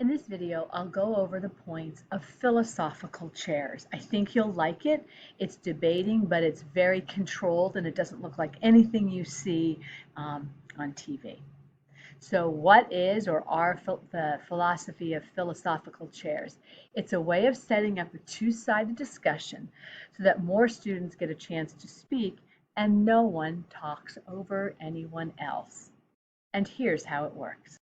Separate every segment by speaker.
Speaker 1: In this video, I'll go over the points of philosophical chairs. I think you'll like it. It's debating, but it's very controlled and it doesn't look like anything you see on TV. So what is or are the philosophy of philosophical chairs? It's a way of setting up a two-sided discussion so that more students get a chance to speak and no one talks over anyone else. And here's how it works.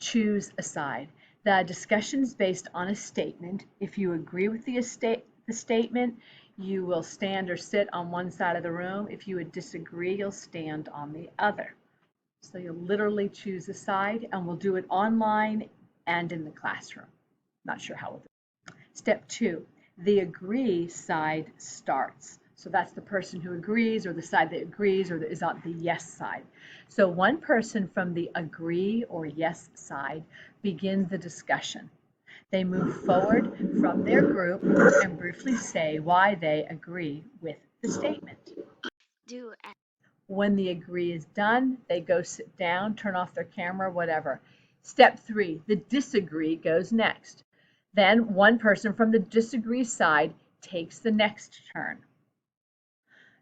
Speaker 1: Choose a side. The discussion is based on a statement. If you agree with the statement, you will stand or sit on one side of the room. If you would disagree, you'll stand on the other. So you'll literally choose a side, and we'll do it online and in the classroom. Not sure how we'll do it. Step 2, the agree side starts. So that's the person who agrees, or the side that agrees, or is on the yes side. So one person from the agree or yes side begins the discussion. They move forward from their group and briefly say why they agree with the statement. When the agree is done, they go sit down, turn off their camera, whatever. Step 3, the disagree goes next. Then one person from the disagree side takes the next turn.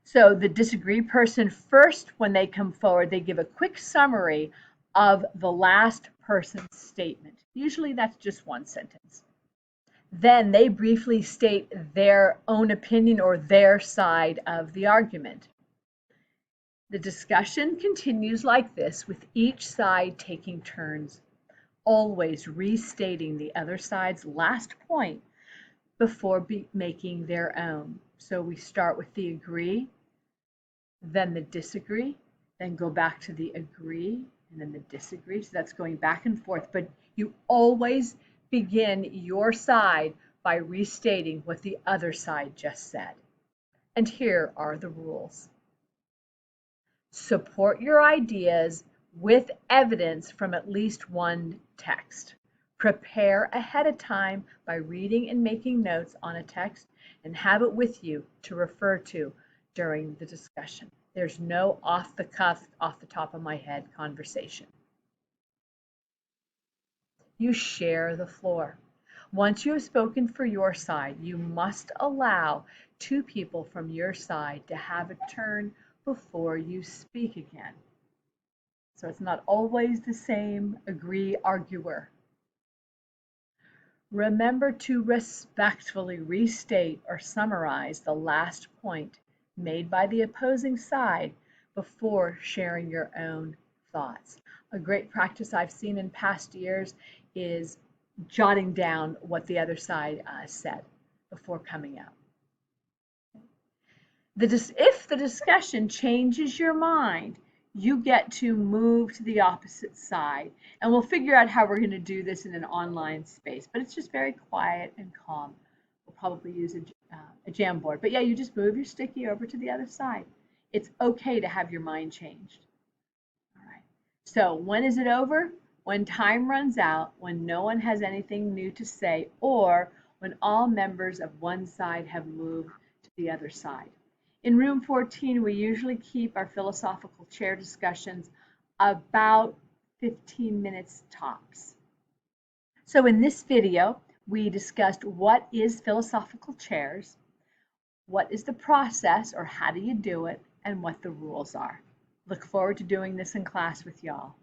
Speaker 1: So the disagree person first, when they come forward, they give a quick summary of the last person's statement. Usually that's just one sentence. Then they briefly state their own opinion or their side of the argument. The discussion continues like this, with each side taking turns, always restating the other side's last point before making their own. So we start with the agree, then the disagree, then go back to the agree, and then the disagree. So that's going back and forth, but you always begin your side by restating what the other side just said. And here are the rules. Support your ideas with evidence from at least one text. Prepare ahead of time by reading and making notes on a text and have it with you to refer to during the discussion. There's no off the cuff, off the top of my head conversation. You share the floor. Once you have spoken for your side, you must allow two people from your side to have a turn before you speak again. So it's not always the same agree arguer. Remember to respectfully restate or summarize the last point made by the opposing side before sharing your own thoughts. A great practice I've seen in past years is jotting down what the other side said before coming out. If the discussion changes your mind, you get to move to the opposite side. And we'll figure out how we're going to do this in an online space. But it's just very quiet and calm. We'll probably use a Jamboard. But yeah, you just move your sticky over to the other side. It's okay to have your mind changed. All right. So when is it over? When time runs out, when no one has anything new to say, or when all members of one side have moved to the other side. In room 14, we usually keep our philosophical chair discussions about 15 minutes tops. So in this video, we discussed what is philosophical chairs, what is the process or how do you do it, and what the rules are. Look forward to doing this in class with y'all.